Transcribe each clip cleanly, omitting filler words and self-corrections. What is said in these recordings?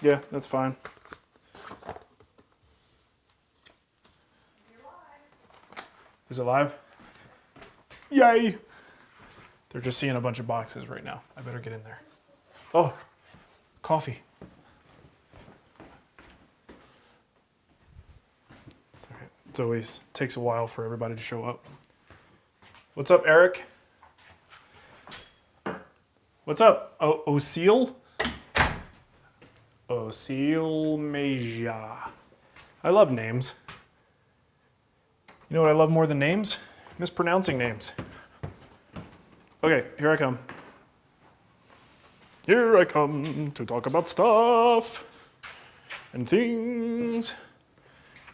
Yeah, that's fine. Is it live? Yay! They're just seeing a bunch of boxes right now. I better get in there. Oh, coffee. It's all right. It always takes a while for everybody to show up. What's up, Eric? What's up? Oh, Oceal? Oceal Meja. I love names. You know what I love more than names? Mispronouncing names. Okay, here I come. Here I come to talk about stuff and things.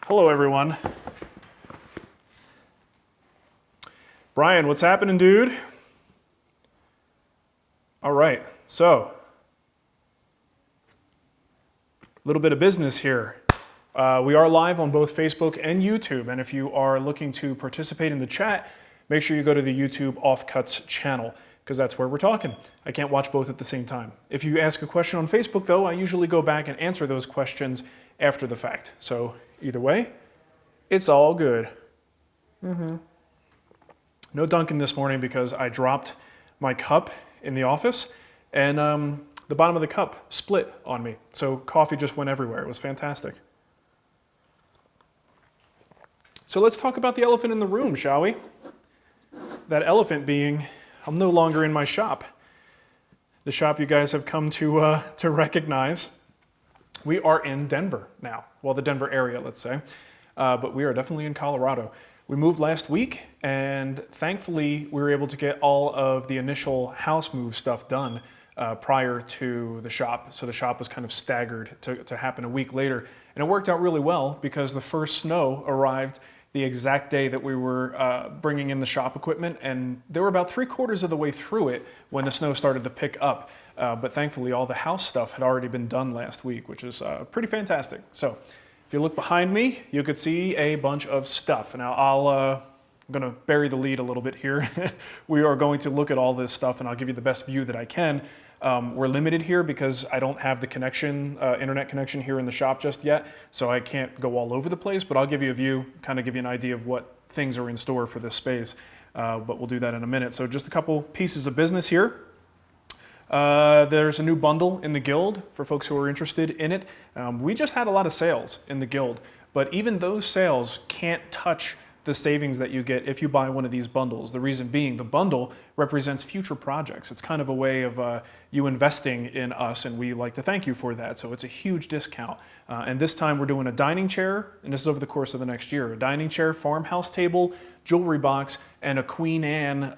Hello, everyone. Brian, what's happening, dude? All right, so a little bit of business here. We are live on both Facebook and YouTube, and if you are looking to participate in the chat, make sure you go to the YouTube Offcuts channel, because that's where we're talking. I can't watch both at the same time. If you ask a question on Facebook, though, I usually go back and answer those questions after the fact. So either way, it's all good. No Dunkin' this morning because I dropped my cup in the office, and the bottom of the cup split on me. So coffee just went everywhere. It was fantastic. So let's talk about the elephant in the room, shall we? That elephant being, I'm no longer in my shop. The shop you guys have come to recognize. We are in Denver now. Well, the Denver area, let's say. But we are definitely in Colorado. We moved last week, and thankfully we were able to get all of the initial house move stuff done prior to the shop. So the shop was kind of staggered to happen a week later. And it worked out really well because the first snow arrived the exact day that we were bringing in the shop equipment, and they were about 3/4 of the way through it when the snow started to pick up. But thankfully all the house stuff had already been done last week, which is pretty fantastic. So if you look behind me, you could see a bunch of stuff. Now I'm gonna bury the lead a little bit here. We are going to look at all this stuff, and I'll give you the best view that I can. We're limited here because I don't have the connection, internet connection here in the shop just yet, so I can't go all over the place, but I'll give you a view, kind of give you an idea of what things are in store for this space, but we'll do that in a minute. So just a couple pieces of business here. There's a new bundle in the guild for folks who are interested in it. We just had a lot of sales in the guild, but even those sales can't touch the savings that you get if you buy one of these bundles. The reason being, the bundle represents future projects. It's kind of a way of you investing in us, and we like to thank you for that. So it's a huge discount. And this time we're doing a dining chair, and this is over the course of the next year. A dining chair, farmhouse table, jewelry box, and a Queen Anne,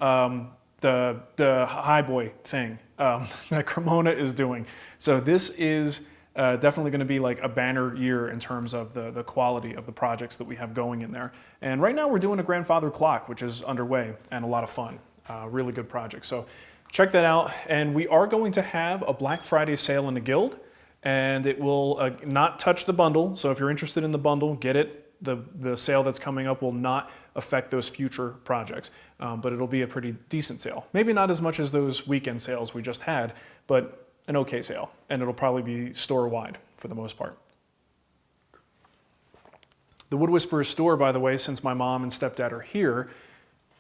the high boy thing that Cremona is doing. So this is definitely going to be like a banner year in terms of the quality of the projects that we have going in there. And right now we're doing a grandfather clock, which is underway and a lot of fun. Really good project. So check that out. And we are going to have a Black Friday sale in the guild, and it will not touch the bundle. So if you're interested in the bundle, get it. The sale that's coming up will not affect those future projects, but it'll be a pretty decent sale. Maybe not as much as those weekend sales we just had, but an okay sale, and it'll probably be store-wide for the most part. The Wood Whisperer store, by the way, since my mom and stepdad are here,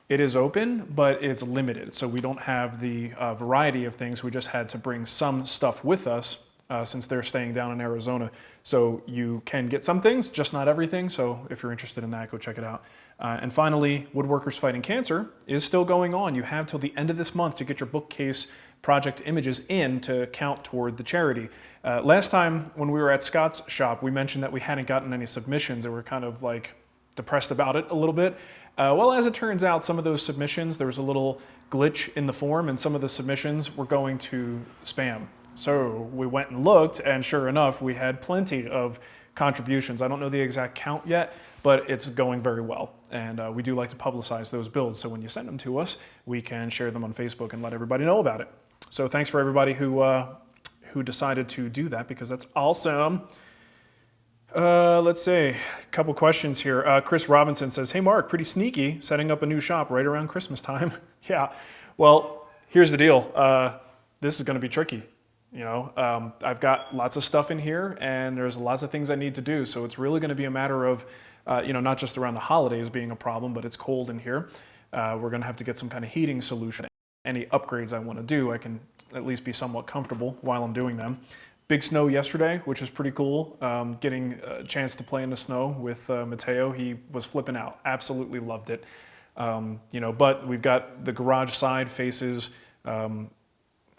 it is open, but it's limited. So we don't have the variety of things. We just had to bring some stuff with us since they're staying down in Arizona. So you can get some things, just not everything. So if you're interested in that, go check it out. And finally, Woodworkers Fighting Cancer is still going on. You have till the end of this month to get your bookcase project images in to count toward the charity. Last time when we were at Scott's shop, we mentioned that we hadn't gotten any submissions, and we're kind of like depressed about it a little bit. Well, as it turns out, some of those submissions, there was a little glitch in the form, and some of the submissions were going to spam. So we went and looked, and sure enough, we had plenty of contributions. I don't know the exact count yet, but it's going very well. And we do like to publicize those builds. So when you send them to us, we can share them on Facebook and let everybody know about it. So thanks for everybody who decided to do that, because that's awesome. Let's see, a couple questions here. Chris Robinson says, hey Mark, pretty sneaky, setting up a new shop right around Christmas time. Yeah, well, here's the deal. This is gonna be tricky. I've got lots of stuff in here and there's lots of things I need to do. So it's really going to be a matter of, not just around the holidays being a problem, but it's cold in here. We're going to have to get some kind of heating solution. Any upgrades I want to do, I can at least be somewhat comfortable while I'm doing them. Big snow yesterday, which is pretty cool. Getting a chance to play in the snow with Mateo. He was flipping out, absolutely loved it. But we've got the garage side faces,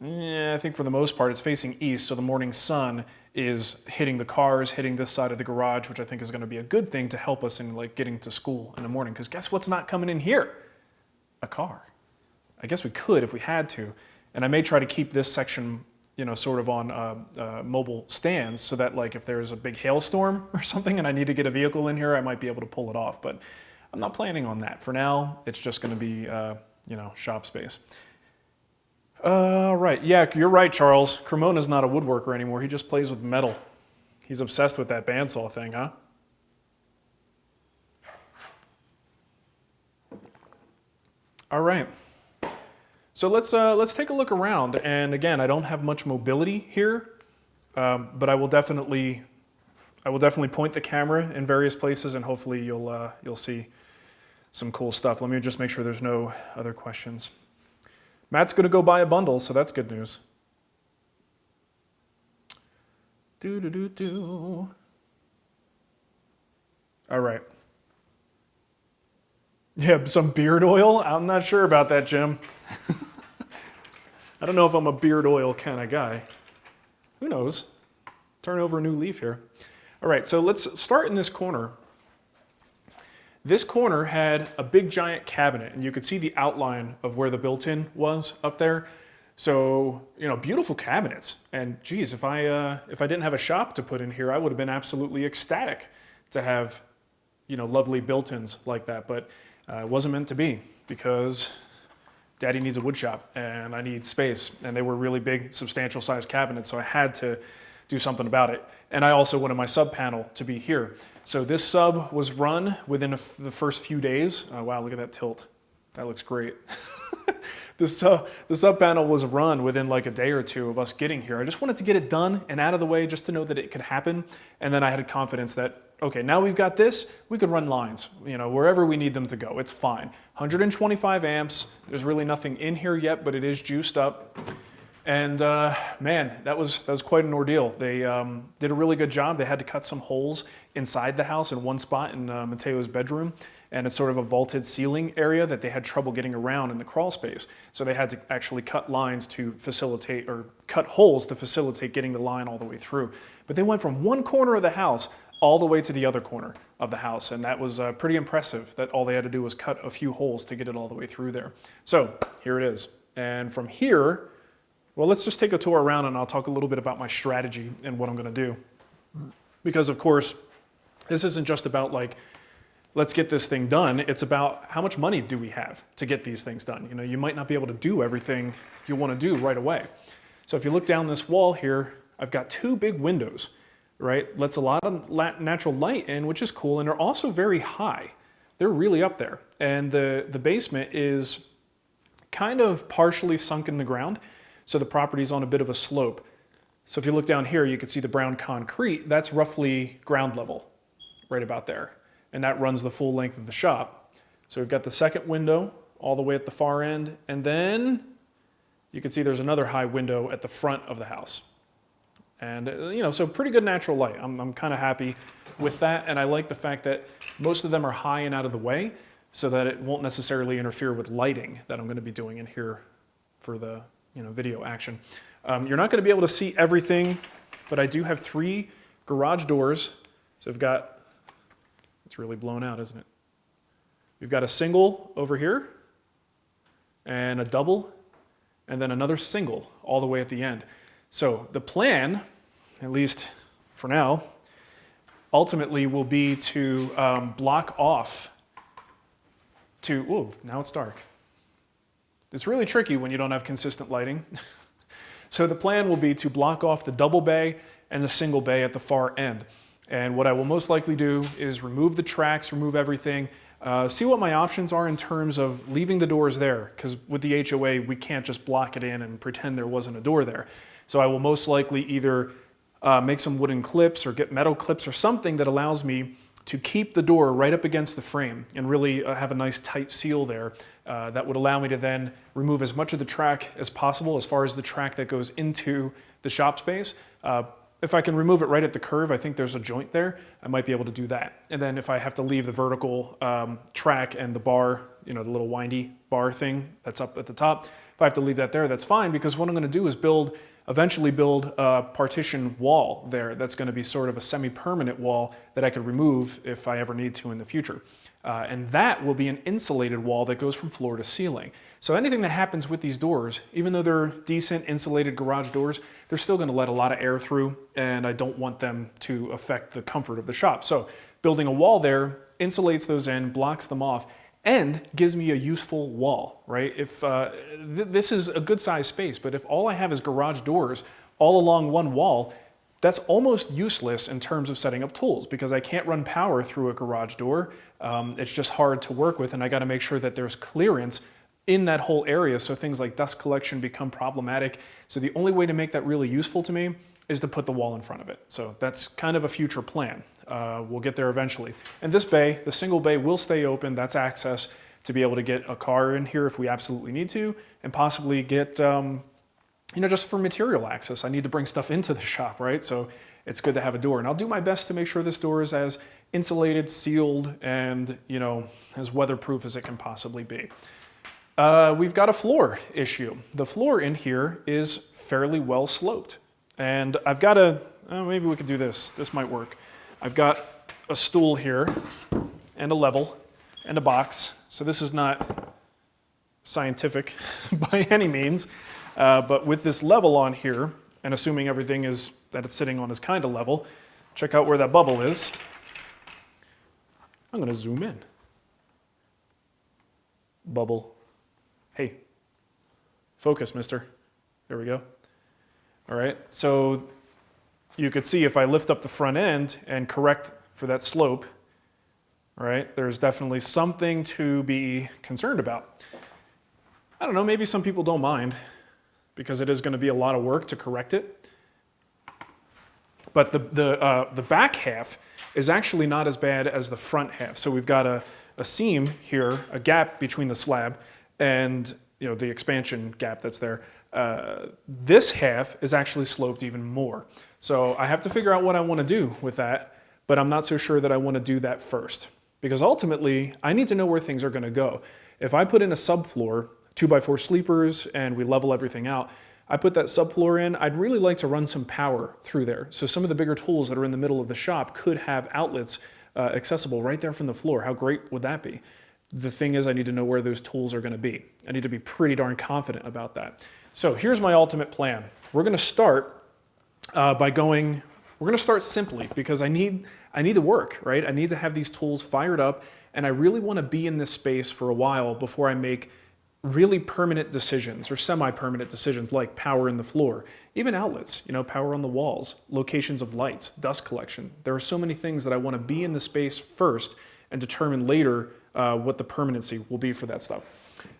I think for the most part it's facing east, so the morning sun is hitting the cars, hitting this side of the garage, which I think is going to be a good thing to help us in like getting to school in the morning. Because guess what's not coming in here? A car. I guess we could if we had to. And I may try to keep this section sort of on mobile stands so that like if there's a big hailstorm or something and I need to get a vehicle in here, I might be able to pull it off. But I'm not planning on that. For now, it's just going to be, shop space. Right. Yeah, you're right, Charles. Cremona's not a woodworker anymore. He just plays with metal. He's obsessed with that bandsaw thing, huh? All right. So let's take a look around. And again, I don't have much mobility here, but I will definitely point the camera in various places, and hopefully you'll see some cool stuff. Let me just make sure there's no other questions. Matt's going to go buy a bundle, so that's good news. All right. Yeah, some beard oil? I'm not sure about that, Jim. I don't know if I'm a beard oil kind of guy. Who knows? Turn over a new leaf here. All right, so let's start in this corner. This corner had a big giant cabinet, and you could see the outline of where the built-in was up there. So, beautiful cabinets. And geez, if I didn't have a shop to put in here, I would have been absolutely ecstatic to have, lovely built-ins like that. But it wasn't meant to be because Daddy needs a wood shop and I need space. And they were really big, substantial sized cabinets, so I had to do something about it. And I also wanted my sub panel to be here. So this sub was run within the first few days. Oh, wow, look at that tilt. That looks great. The sub panel was run within like a day or two of us getting here. I just wanted to get it done and out of the way just to know that it could happen. And then I had confidence that, okay, now we've got this, we could run lines, wherever we need them to go. It's fine. 125 amps. There's really nothing in here yet, but it is juiced up. And man, that was quite an ordeal. They did a really good job. They had to cut some holes inside the house in one spot in Mateo's bedroom. And it's sort of a vaulted ceiling area that they had trouble getting around in the crawl space. So they had to actually cut lines to facilitate, or cut holes to facilitate getting the line all the way through. But they went from one corner of the house all the way to the other corner of the house. And that was pretty impressive that all they had to do was cut a few holes to get it all the way through there. So here it is. And from here, well, let's just take a tour around and I'll talk a little bit about my strategy and what I'm gonna do. Because of course, this isn't just about like, let's get this thing done. It's about how much money do we have to get these things done. You might not be able to do everything you wanna do right away. So if you look down this wall here, I've got two big windows, right? Lets a lot of natural light in, which is cool. And they're also very high. They're really up there. And the basement is kind of partially sunk in the ground. So the property's on a bit of a slope. So if you look down here, you can see the brown concrete. That's roughly ground level, right about there. And that runs the full length of the shop. So we've got the second window all the way at the far end. And then you can see there's another high window at the front of the house. And so pretty good natural light. I'm kind of happy with that. And I like the fact that most of them are high and out of the way so that it won't necessarily interfere with lighting that I'm going to be doing in here for the video action. You're not going to be able to see everything, but I do have 3 garage doors. So I've got, it's really blown out, isn't it? We've got a single over here and a double and then another single all the way at the end. So the plan, at least for now, ultimately will be to block off to, ooh, now it's dark. It's really tricky when you don't have consistent lighting. So the plan will be to block off the double bay and the single bay at the far end. And what I will most likely do is remove the tracks, remove everything, See what my options are in terms of leaving the doors there, because with the HOA, we can't just block it in and pretend there wasn't a door there. So I will most likely either make some wooden clips or get metal clips or something that allows me to keep the door right up against the frame and really have a nice tight seal there. That would allow me to then remove as much of the track as possible as far as the track that goes into the shop space. If I can remove it right at the curve, I think there's a joint there, I might be able to do that. And then if I have to leave the vertical track and the bar, the little windy bar thing that's up at the top, if I have to leave that there, that's fine, because what I'm gonna do is eventually build a partition wall there that's gonna be sort of a semi-permanent wall that I could remove if I ever need to in the future. And that will be an insulated wall that goes from floor to ceiling. So anything that happens with these doors, even though they're decent insulated garage doors, they're still gonna let a lot of air through, and I don't want them to affect the comfort of the shop. So building a wall there insulates those in, blocks them off, and gives me a useful wall, right? If this is a good sized space, but if all I have is garage doors all along one wall, that's almost useless in terms of setting up tools, because I can't run power through a garage door. It's just hard to work with, and I gotta make sure that there's clearance in that whole area so things like dust collection become problematic. So the only way to make that really useful to me is to put the wall in front of it. So that's kind of a future plan. We'll get there eventually. And this bay, the single bay, will stay open. That's access to be able to get a car in here if we absolutely need to, and possibly get, just for material access. I need to bring stuff into the shop, right? So it's good to have a door. And I'll do my best to make sure this door is as insulated, sealed, and as weatherproof as it can possibly be. We've got a floor issue. The floor in here is fairly well sloped. And I've got maybe we could do this. This might work. I've got a stool here and a level and a box. So this is not scientific by any means, but with this level on here, and assuming everything that it's sitting on is kind of level, check out where that bubble is. I'm gonna zoom in. Bubble. Hey, focus, mister. There we go. All right, so you could see if I lift up the front end and correct for that slope, all right, there's definitely something to be concerned about. I don't know, maybe some people don't mind because it is going to be a lot of work to correct it. But the back half is actually not as bad as the front half. So we've got a seam here, a gap between the slab and the expansion gap that's there. This half is actually sloped even more. So I have to figure out what I want to do with that, but I'm not so sure that I want to do that first, because ultimately I need to know where things are going to go. If I put in a subfloor, 2x4 sleepers, and we level everything out, I put that subfloor in, I'd really like to run some power through there. So some of the bigger tools that are in the middle of the shop could have outlets accessible right there from the floor. How great would that be? The thing is, I need to know where those tools are going to be. I need to be pretty darn confident about that. So here's my ultimate plan. We're going to start we're going to start simply, because I need to work, right? I need to have these tools fired up, and I really want to be in this space for a while before I make really permanent decisions or semi-permanent decisions like power in the floor, even outlets, power on the walls, locations of lights, dust collection. There are so many things that I want to be in the space first and determine later what the permanency will be for that stuff.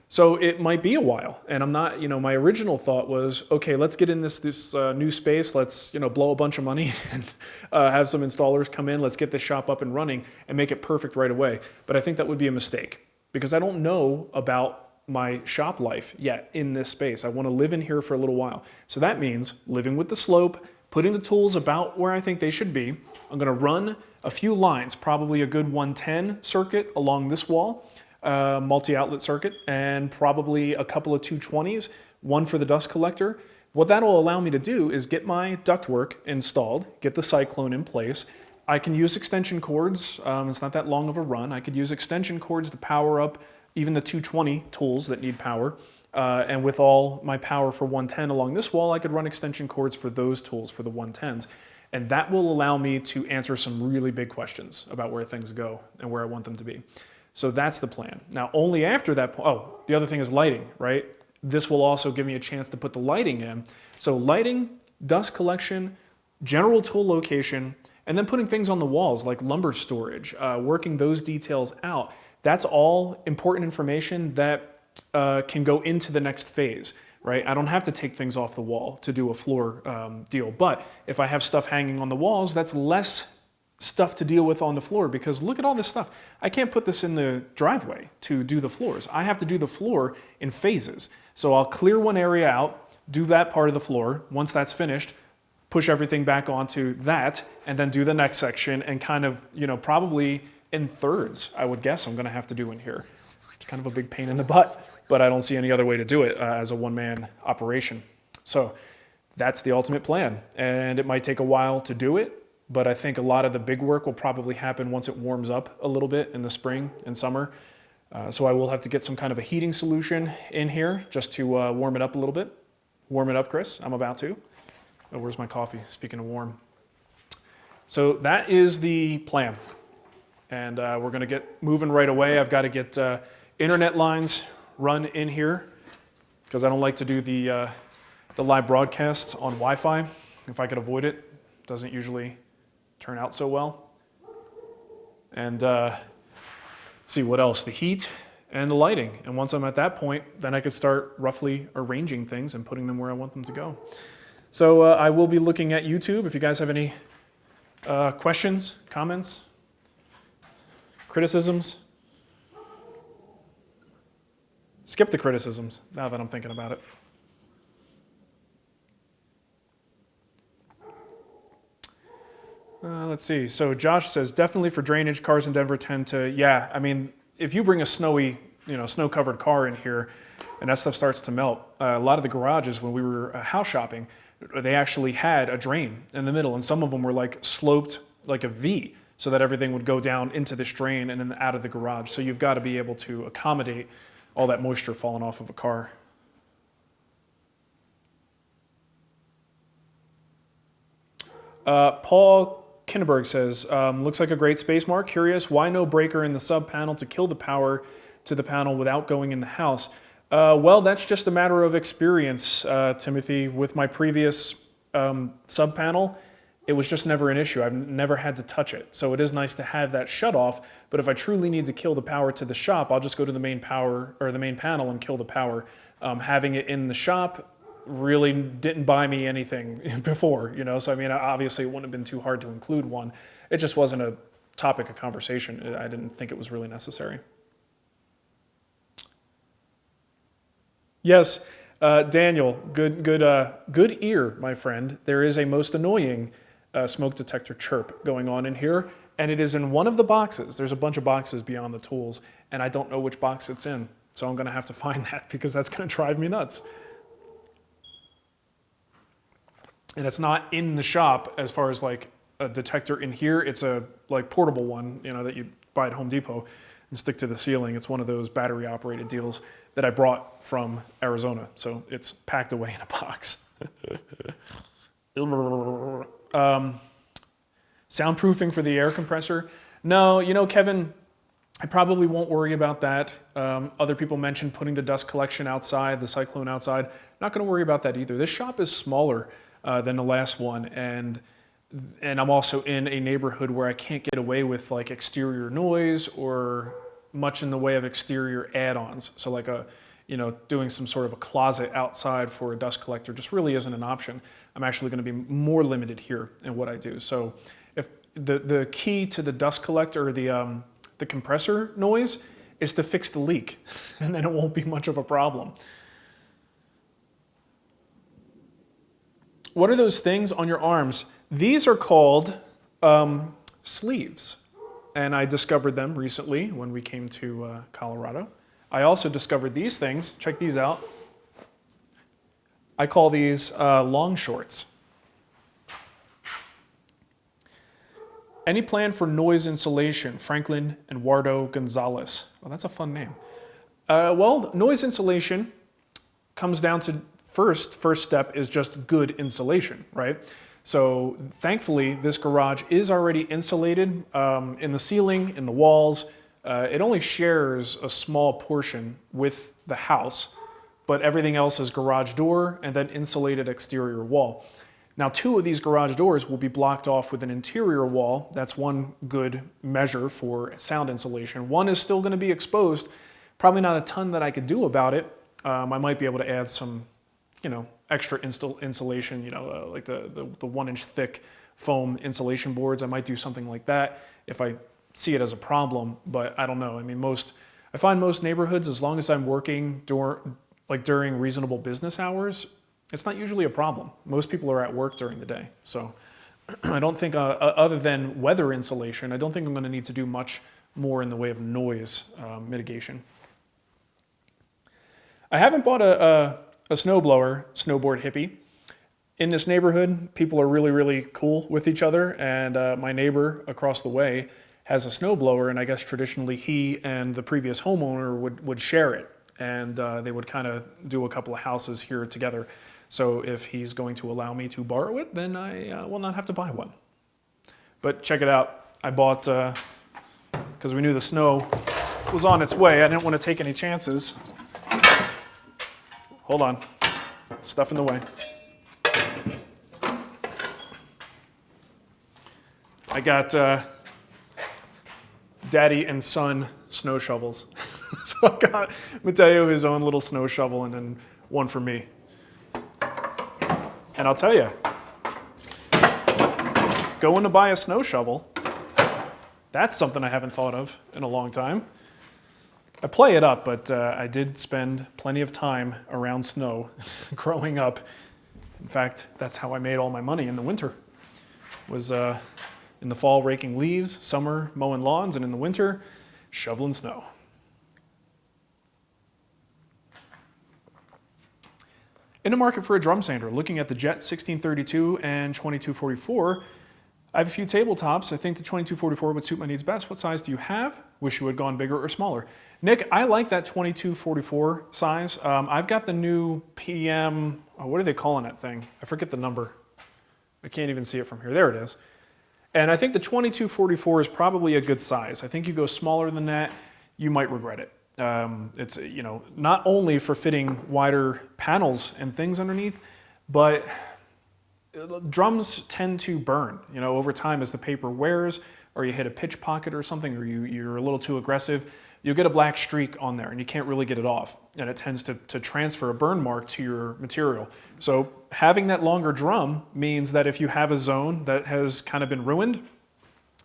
So it might be a while, and I'm not, my original thought was, okay, let's get in this new space, let's, blow a bunch of money and have some installers come in, let's get this shop up and running and make it perfect right away. But I think that would be a mistake, because I don't know about my shop life yet in this space. I want to live in here for a little while. So that means living with the slope, putting the tools about where I think they should be. I'm going to run a few lines, probably a good 110 circuit along this wall, multi-outlet circuit, and probably a couple of 220s, one for the dust collector. What that'll allow me to do is get my ductwork installed, get the cyclone in place. I can use extension cords. It's not that long of a run. I could use extension cords to power up even the 220 tools that need power. And with all my power for 110 along this wall, I could run extension cords for those tools for the 110s. And that will allow me to answer some really big questions about where things go and where I want them to be. So that's the plan. Now, only after that point, the other thing is lighting, right? This will also give me a chance to put the lighting in. So lighting, dust collection, general tool location, and then putting things on the walls like lumber storage, working those details out. That's all important information that can go into the next phase, right? I don't have to take things off the wall to do a floor deal, but if I have stuff hanging on the walls, that's less stuff to deal with on the floor, because look at all this stuff. I can't put this in the driveway to do the floors. I have to do the floor in phases. So I'll clear one area out, do that part of the floor. Once that's finished, push everything back onto that, and then do the next section, and kind of, probably in thirds, I would guess I'm gonna have to do in here. It's kind of a big pain in the butt, but I don't see any other way to do it as a one-man operation. So that's the ultimate plan, and it might take a while to do it, but I think a lot of the big work will probably happen once it warms up a little bit in the spring and summer. So I will have to get some kind of a heating solution in here just to warm it up a little bit. Warm it up, Chris. I'm about to. Oh, where's my coffee? Speaking of warm. So that is the plan. And we're going to get moving right away. I've got to get internet lines run in here because I don't like to do the live broadcasts on Wi-Fi. If I could avoid it, it doesn't usually turn out so well. And let's see what else, the heat and the lighting. And once I'm at that point, then I could start roughly arranging things and putting them where I want them to go. So I will be looking at YouTube. If you guys have any questions, comments, criticisms, skip the criticisms now that I'm thinking about it. Let's see. So Josh says, definitely for drainage, cars in Denver tend to, yeah, I mean, if you bring a snowy, snow-covered car in here and that stuff starts to melt, a lot of the garages when we were house shopping, they actually had a drain in the middle, and some of them were like sloped like a V so that everything would go down into this drain and then out of the garage. So you've got to be able to accommodate all that moisture falling off of a car. Paul Kinneberg says, looks like a great space mark. Curious, why no breaker in the sub panel to kill the power to the panel without going in the house? Well, that's just a matter of experience, Timothy. With my previous sub panel, it was just never an issue. I've never had to touch it. So it is nice to have that shut off, but if I truly need to kill the power to the shop, I'll just go to the main power or the main panel and kill the power. Having it in the shop really didn't buy me anything before, so I mean, obviously it wouldn't have been too hard to include one. It just wasn't a topic of conversation. I didn't think it was really necessary. Yes, Daniel, good ear, my friend. There is a most annoying smoke detector chirp going on in here, and it is in one of the boxes. There's a bunch of boxes beyond the tools, and I don't know which box it's in, so I'm gonna have to find that because that's gonna drive me nuts. And it's not in the shop as far as like a detector in here. It's a like portable one, that you buy at Home Depot and stick to the ceiling. It's one of those battery operated deals that I brought from Arizona. So it's packed away in a box. Soundproofing for the air compressor. No, Kevin, I probably won't worry about that. Other people mentioned putting the dust collection outside, the cyclone outside. Not gonna worry about that either. This shop is smaller than the last one, and I'm also in a neighborhood where I can't get away with like exterior noise or much in the way of exterior add-ons. So like doing some sort of a closet outside for a dust collector just really isn't an option. I'm actually going to be more limited here in what I do. So if the key to the dust collector or the compressor noise is to fix the leak, and then it won't be much of a problem. What are those things on your arms? These are called sleeves, and I discovered them recently when we came to Colorado. I also discovered these things. Check these out. I call these long shorts. Any plan for noise insulation? Franklin Eduardo Gonzalez. Well, that's a fun name. Well, noise insulation comes down to first step is just good insulation, right? So thankfully, this garage is already insulated in the ceiling, in the walls. It only shares a small portion with the house, but everything else is garage door and then insulated exterior wall. Now, 2 of these garage doors will be blocked off with an interior wall. That's one good measure for sound insulation. 1 is still going to be exposed. Probably not a ton that I could do about it. I might be able to add some, extra insulation, like the 1-inch thick foam insulation boards. I might do something like that if I see it as a problem, but I don't know. I mean, I find most neighborhoods, as long as I'm working during reasonable business hours, it's not usually a problem. Most people are at work during the day. So I don't think, other than weather insulation, I don't think I'm going to need to do much more in the way of noise mitigation. I haven't bought a snowblower, snowboard hippie. In this neighborhood, people are really, really cool with each other, and my neighbor across the way has a snowblower, and I guess traditionally he and the previous homeowner would share it, and they would kind of do a couple of houses here together. So if he's going to allow me to borrow it, then I will not have to buy one. But check it out. I bought, because we knew the snow was on its way, I didn't want to take any chances. Hold on, stuff in the way. I got daddy and son snow shovels. So I got Mateo his own little snow shovel and then one for me. And I'll tell you, going to buy a snow shovel, that's something I haven't thought of in a long time. I play it up, but I did spend plenty of time around snow growing up. In fact, that's how I made all my money in the winter. Was in the fall raking leaves, summer mowing lawns, and in the winter shoveling snow. In the market for a drum sander, looking at the Jet 1632 and 2244, I have a few tabletops. I think the 2244 would suit my needs best. What size do you have? Wish you had gone bigger or smaller. Nick, I like that 2244 size. I've got the new PM, what are they calling that thing? I forget the number. I can't even see it from here. There it is. And I think the 2244 is probably a good size. I think you go smaller than that, you might regret it. It's, not only for fitting wider panels and things underneath, but drums tend to burn, over time as the paper wears, or you hit a pitch pocket or something, or you're a little too aggressive, you'll get a black streak on there and you can't really get it off. And it tends to transfer a burn mark to your material. So having that longer drum means that if you have a zone that has kind of been ruined,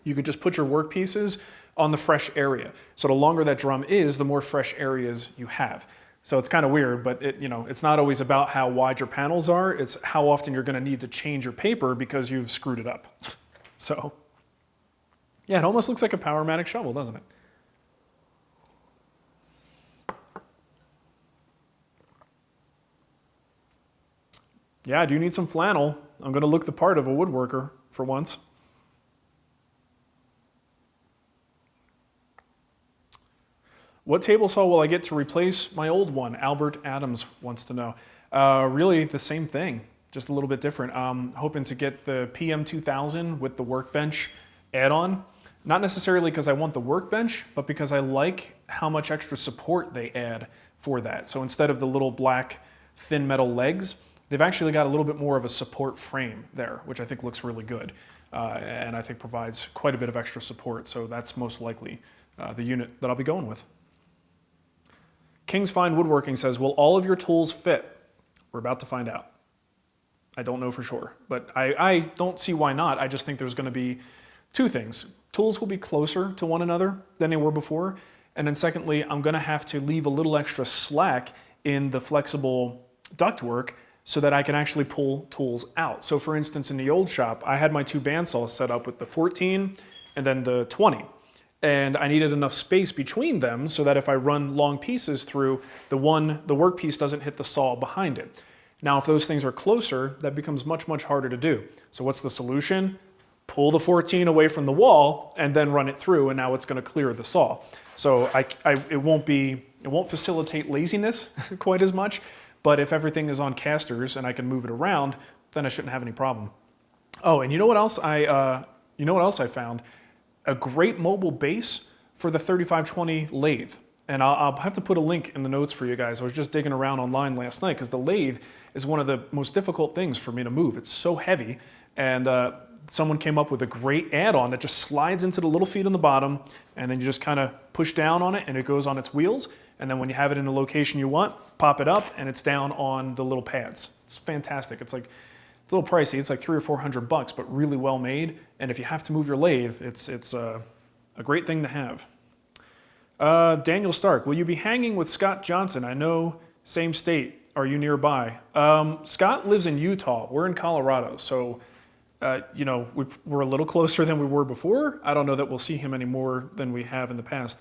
you could just put your work pieces on the fresh area. So the longer that drum is, the more fresh areas you have. So it's kind of weird, but it's not always about how wide your panels are, it's how often you're gonna need to change your paper because you've screwed it up. So, yeah, it almost looks like a Powermatic shovel, doesn't it? Yeah, I do need some flannel. I'm gonna look the part of a woodworker for once. What table saw will I get to replace my old one? Albert Adams wants to know. Really the same thing, just a little bit different. Hoping to get the PM2000 with the workbench add-on. Not necessarily because I want the workbench, but because I like how much extra support they add for that. So instead of the little black thin metal legs, they've actually got a little bit more of a support frame there, which I think looks really good. And I think provides quite a bit of extra support. So that's most likely the unit that I'll be going with. King's Fine Woodworking says, will all of your tools fit? We're about to find out. I don't know for sure, but I don't see why not. I just think there's gonna be two things. Tools will be closer to one another than they were before. And then secondly, I'm gonna have to leave a little extra slack in the flexible ductwork so that I can actually pull tools out. So for instance, in the old shop, I had my 2 bandsaws set up with the 14 and then the 20. And I needed enough space between them so that if I run long pieces through, the workpiece doesn't hit the saw behind it. Now, if those things are closer, that becomes much, much harder to do. So what's the solution? Pull the 14 away from the wall and then run it through, and now it's gonna clear the saw. So it won't facilitate laziness quite as much, but if everything is on casters and I can move it around, then I shouldn't have any problem. Oh, and you know what else I found? A great mobile base for the 3520 lathe. And I'll have to put a link in the notes for you guys. I was just digging around online last night because the lathe is one of the most difficult things for me to move. It's so heavy, and someone came up with a great add-on that just slides into the little feet on the bottom, and then you just kind of push down on it and it goes on its wheels. And then when you have it in the location you want, pop it up and it's down on the little pads. It's fantastic. It's a little pricey. It's like $300 or $400, but really well made. And if you have to move your lathe, it's a great thing to have. Daniel Stark, will you be hanging with Scott Johnson? I know, same state. Are you nearby? Scott lives in Utah. We're in Colorado. So, we're a little closer than we were before. I don't know that we'll see him any more than we have in the past.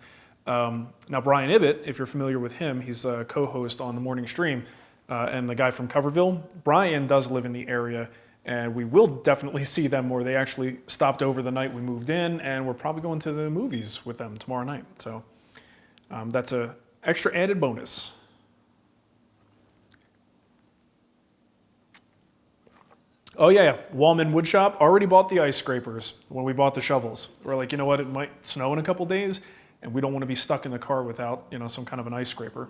Now, Brian Ibbett, if you're familiar with him, he's a co-host on the morning stream, and the guy from Coverville. Brian does live in the area, and we will definitely see them more. They actually stopped over the night we moved in, and we're probably going to the movies with them tomorrow night. So that's an extra added bonus. Oh yeah, Wallman Woodshop already bought the ice scrapers when we bought the shovels. We're like, you know what, it might snow in a couple days, and we don't want to be stuck in the car without, some kind of an ice scraper.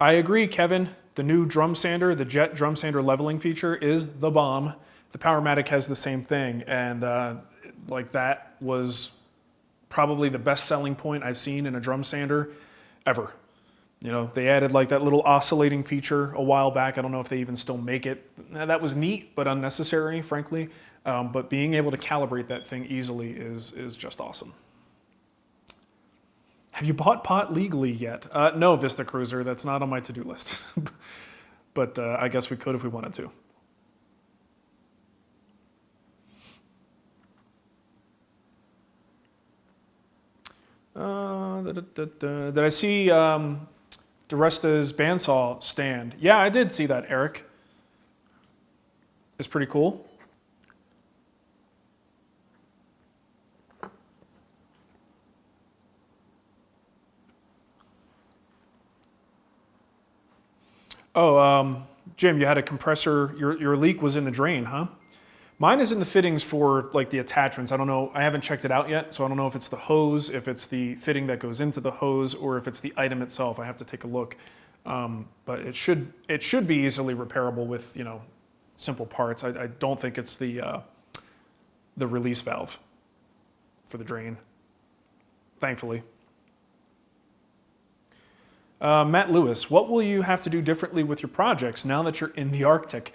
I agree, Kevin. The new drum sander, the Jet drum sander leveling feature is the bomb. The Powermatic has the same thing, and that was probably the best selling point I've seen in a drum sander ever. They added that little oscillating feature a while back. I don't know if they even still make it. That was neat, but unnecessary, frankly. But being able to calibrate that thing easily is just awesome. Have you bought pot legally yet? No, Vista Cruiser. That's not on my to-do list. But I guess we could if we wanted to. Did I see DeResta's bandsaw stand? Yeah, I did see that, Eric. It's pretty cool. Oh, Jim, you had a compressor, your leak was in the drain, huh? Mine is in the fittings for the attachments. I don't know, I haven't checked it out yet, so I don't know if it's the hose, if it's the fitting that goes into the hose, or if it's the item itself. I have to take a look. But it should be easily repairable with, simple parts. I don't think it's the release valve for the drain, thankfully. Matt Lewis, what will you have to do differently with your projects now that you're in the Arctic?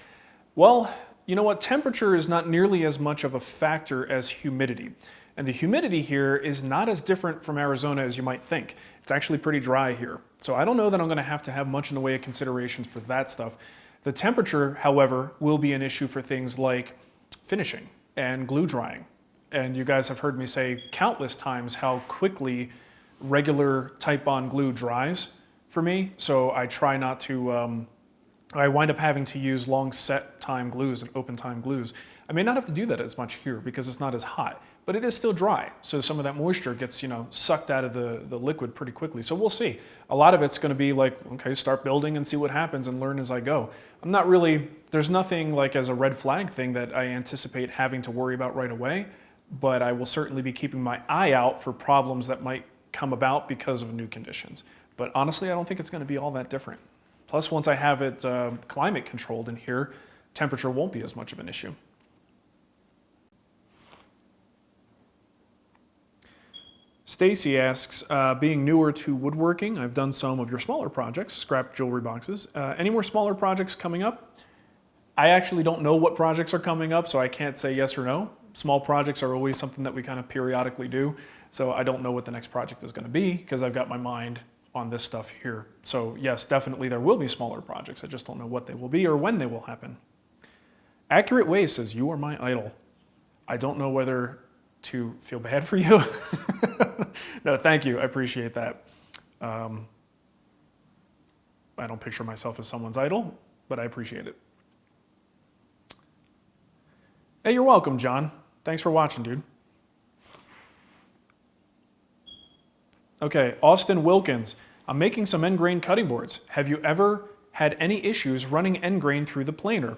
Well, you know what? Temperature is not nearly as much of a factor as humidity. And the humidity here is not as different from Arizona as you might think. It's actually pretty dry here. So I don't know that I'm going to have much in the way of considerations for that stuff. The temperature, however, will be an issue for things like finishing and glue drying. And you guys have heard me say countless times how quickly regular Titebond glue dries for me. So I try not to, I wind up having to use long set time glues and open time glues. I may not have to do that as much here because it's not as hot, but it is still dry. So some of that moisture gets, sucked out of the liquid pretty quickly. So we'll see. A lot of it's going to be okay, start building and see what happens and learn as I go. I'm not really, there's nothing as a red flag thing that I anticipate having to worry about right away, but I will certainly be keeping my eye out for problems that might come about because of new conditions. But honestly, I don't think it's going to be all that different. Plus, once I have it climate controlled in here, temperature won't be as much of an issue. Stacy asks, being newer to woodworking, I've done some of your smaller projects, scrap jewelry boxes. Any more smaller projects coming up? I actually don't know what projects are coming up, so I can't say yes or no. Small projects are always something that we kind of periodically do, so I don't know what the next project is going to be because I've got my mind on this stuff here. So yes, definitely there will be smaller projects. I just don't know what they will be or when they will happen. Accurate Way says, you are my idol. I don't know whether to feel bad for you. No, thank you. I appreciate that. I don't picture myself as someone's idol, but I appreciate it. Hey, you're welcome, John. Thanks for watching, dude. Okay, Austin Wilkins. I'm making some end grain cutting boards. Have you ever had any issues running end grain through the planer?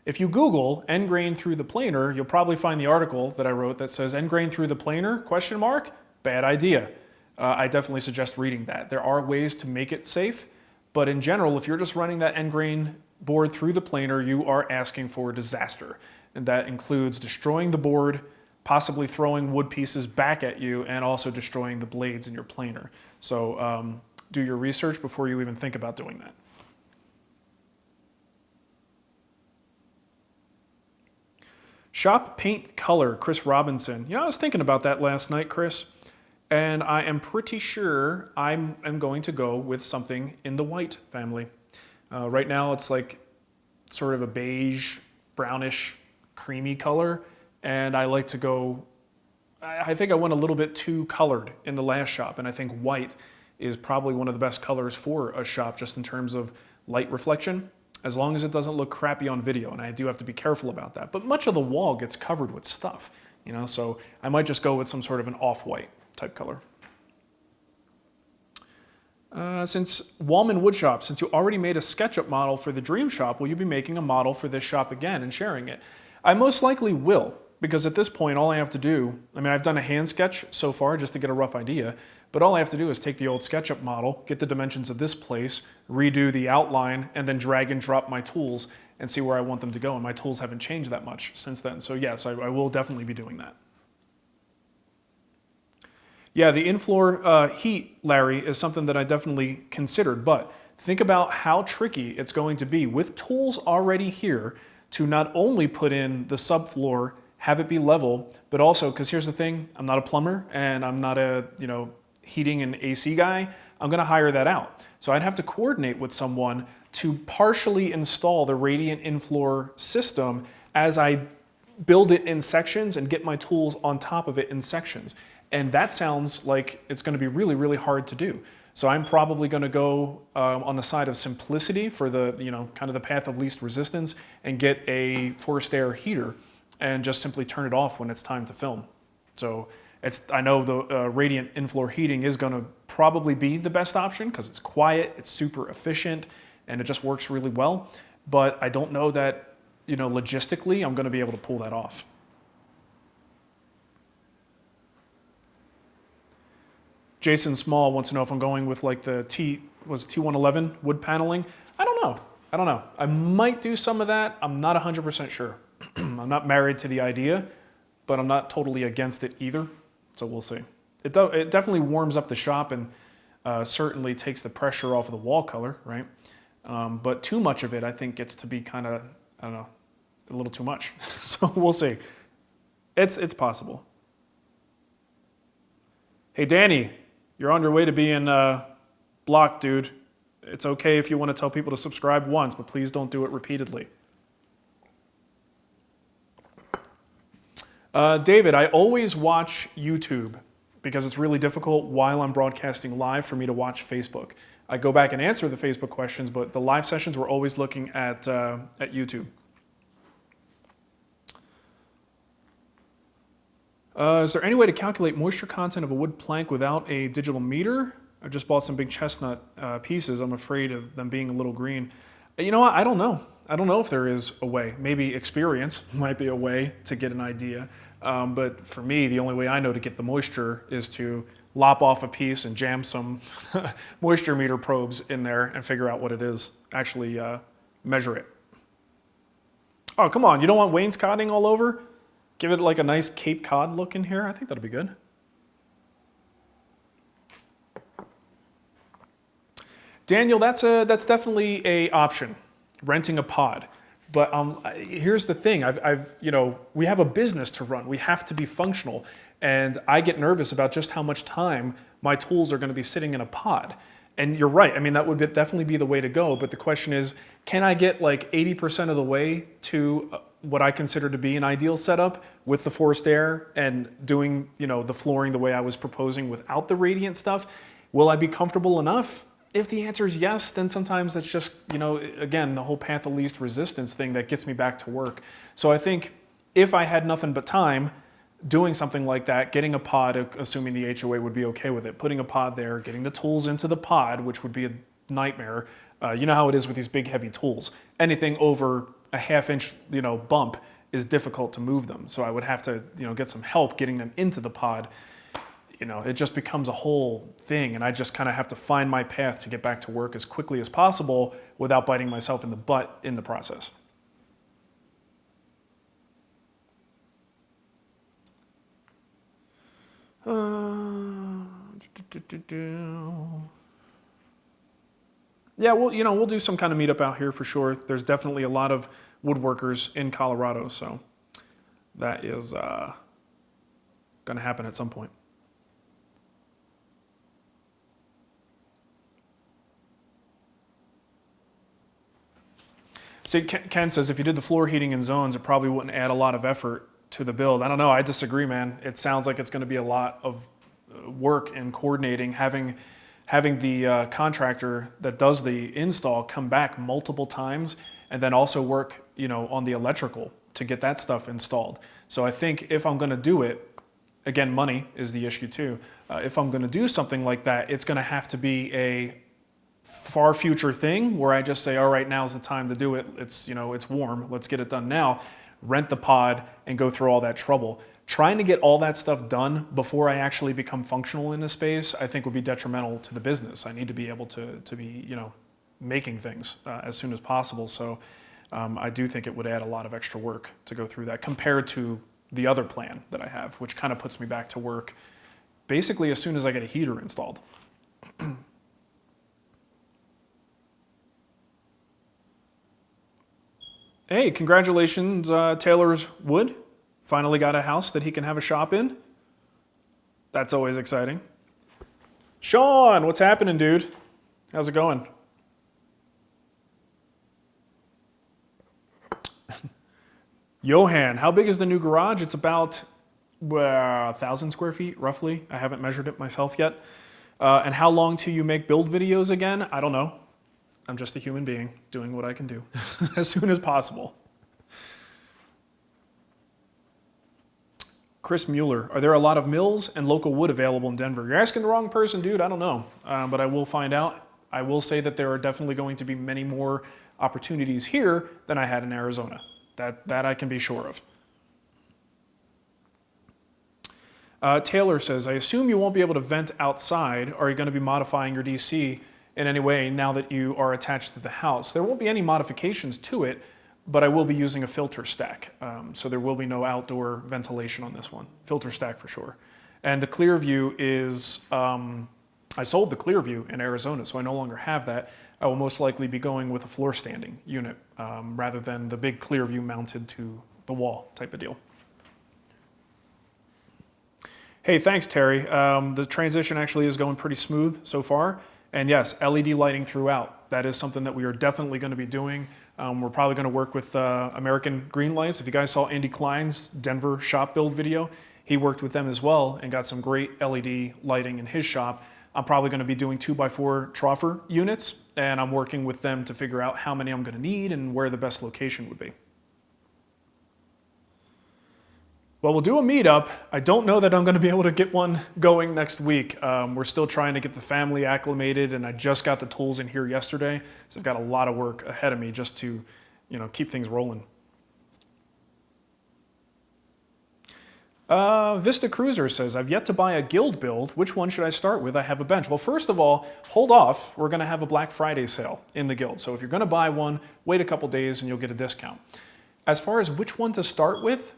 If you Google end grain through the planer, you'll probably find the article that I wrote that says end grain through the planer, question mark, bad idea. I definitely suggest reading that. There are ways to make it safe, but in general, if you're just running that end grain board through the planer, you are asking for disaster. And that includes destroying the board, possibly throwing wood pieces back at you, and also destroying the blades in your planer. So do your research before you even think about doing that. Shop paint color, Chris Robinson. You know, I was thinking about that last night, Chris, and I am pretty sure I'm going to go with something in the white family. Right now it's like sort of a beige, brownish, creamy color, and I like to go, I think I went a little bit too colored in the last shop, and I think white is probably one of the best colors for a shop just in terms of light reflection, as long as it doesn't look crappy on video, and I do have to be careful about that. But much of the wall gets covered with stuff, you know, so I might just go with some sort of an off-white type color. Since Wallman Woodshop, since you already made a SketchUp model for the Dream Shop, will you be making a model for this shop again and sharing it? I most likely will, because at this point all I have to do, I mean, I've done a hand sketch so far just to get a rough idea, but all I have to do is take the old SketchUp model, get the dimensions of this place, redo the outline, and then drag and drop my tools and see where I want them to go. And my tools haven't changed that much since then. So yes, I will definitely be doing that. Yeah, the in-floor heat, Larry, is something that I definitely considered, but think about how tricky it's going to be with tools already here to not only put in the subfloor, have it be level, but also, because here's the thing, I'm not a plumber and I'm not a, you know, heating and AC guy, I'm gonna hire that out. So I'd have to coordinate with someone to partially install the radiant in-floor system as I build it in sections and get my tools on top of it in sections. And that sounds like it's gonna be really, really hard to do. So I'm probably gonna go on the side of simplicity for the, you know, kind of the path of least resistance and get a forced air heater and just simply turn it off when it's time to film. So I know the radiant in-floor heating is gonna probably be the best option because it's quiet, it's super efficient, and it just works really well. But I don't know that, you know, logistically I'm gonna be able to pull that off. Jason Small wants to know if I'm going with like the T111 wood paneling. I don't know. I might do some of that. I'm not 100% sure. I'm not married to the idea, but I'm not totally against it either. So we'll see. It definitely warms up the shop and certainly takes the pressure off of the wall color, right? But too much of it, I think, gets to be kind of, I don't know, a little too much. So we'll see. It's possible. Hey, Danny, you're on your way to being blocked, dude. It's okay if you want to tell people to subscribe once, but please don't do it repeatedly. David, I always watch YouTube because it's really difficult while I'm broadcasting live for me to watch Facebook. I go back and answer the Facebook questions, but the live sessions we're always looking at YouTube. Is there any way to calculate moisture content of a wood plank without a digital meter? I just bought some big chestnut pieces. I'm afraid of them being a little green. You know what? I don't know. I don't know if there is a way. Maybe experience might be a way to get an idea. But for me, the only way I know to get the moisture is to lop off a piece and jam some moisture meter probes in there and figure out what it is. Actually measure it. Oh, come on. You don't want wainscoting all over? Give it like a nice Cape Cod look in here. I think that'll be good. Daniel, that's definitely a option, renting a pod. But here's the thing: we have a business to run. We have to be functional, and I get nervous about just how much time my tools are going to be sitting in a pod. And you're right. I mean, that would definitely be the way to go. But the question is, can I get like 80% of the way to what I consider to be an ideal setup with the forced air and doing, you know, the flooring the way I was proposing without the radiant stuff? Will I be comfortable enough? If the answer is yes, then sometimes that's just, you know, again, the whole path of least resistance thing that gets me back to work. So I think if I had nothing but time, doing something like that, getting a pod, assuming the HOA would be okay with it, putting a pod there, getting the tools into the pod, which would be a nightmare. You know how it is with these big heavy tools. Anything over a half-inch, bump is difficult to move them. So I would have to, get some help getting them into the pod. It just becomes a whole thing, and I just kind of have to find my path to get back to work as quickly as possible without biting myself in the butt in the process. Yeah, we'll do some kind of meetup out here for sure. There's definitely a lot of woodworkers in Colorado, so that is going to happen at some point. See, Ken says if you did the floor heating in zones, it probably wouldn't add a lot of effort to the build. I don't know. I disagree, man. It sounds like it's going to be a lot of work in coordinating, having the contractor that does the install come back multiple times, and then also work, on the electrical to get that stuff installed. So I think if I'm going to do it, again, money is the issue too. If I'm going to do something like that, it's going to have to be a far future thing where I just say, all right, now's the time to do it. It's, it's warm. Let's get it done now. Rent the pod and go through all that trouble. Trying to get all that stuff done before I actually become functional in this space, I think would be detrimental to the business. I need to be able to be, making things as soon as possible. So I do think it would add a lot of extra work to go through that compared to the other plan that I have, which kind of puts me back to work basically as soon as I get a heater installed. Hey, congratulations, Taylor's Wood. Finally got a house that he can have a shop in. That's always exciting. Sean, what's happening, dude? How's it going? Johan, how big is the new garage? It's about 1,000 square feet, roughly. I haven't measured it myself yet. And how long till you make build videos again? I don't know. I'm just a human being doing what I can do as soon as possible. Chris Mueller, are there a lot of mills and local wood available in Denver? You're asking the wrong person, dude. I don't know, but I will find out. I will say that there are definitely going to be many more opportunities here than I had in Arizona. That I can be sure of. Taylor says, I assume you won't be able to vent outside. Are you going to be modifying your DC in any way now that you are attached to the house? There won't be any modifications to it, but I will be using a filter stack. So there will be no outdoor ventilation on this one. Filter stack for sure. And the Clearview is, I sold the Clearview in Arizona, so I no longer have that. I will most likely be going with a floor standing unit rather than the big Clearview mounted to the wall type of deal. Hey, thanks, Terry. The transition actually is going pretty smooth so far. And yes, LED lighting throughout. That is something that we are definitely going to be doing. We're probably going to work with American Green Lights. If you guys saw Andy Klein's Denver shop build video, he worked with them as well and got some great LED lighting in his shop. I'm probably going to be doing 2x4 troffer units, and I'm working with them to figure out how many I'm going to need and where the best location would be. Well, we'll do a meetup. I don't know that I'm going to be able to get one going next week. We're still trying to get the family acclimated, and I just got the tools in here yesterday, so I've got a lot of work ahead of me just to, keep things rolling. Vista Cruiser says, I've yet to buy a guild build. Which one should I start with? I have a bench. Well, first of all, hold off. We're going to have a Black Friday sale in the guild. So if you're going to buy one, wait a couple days and you'll get a discount. As far as which one to start with,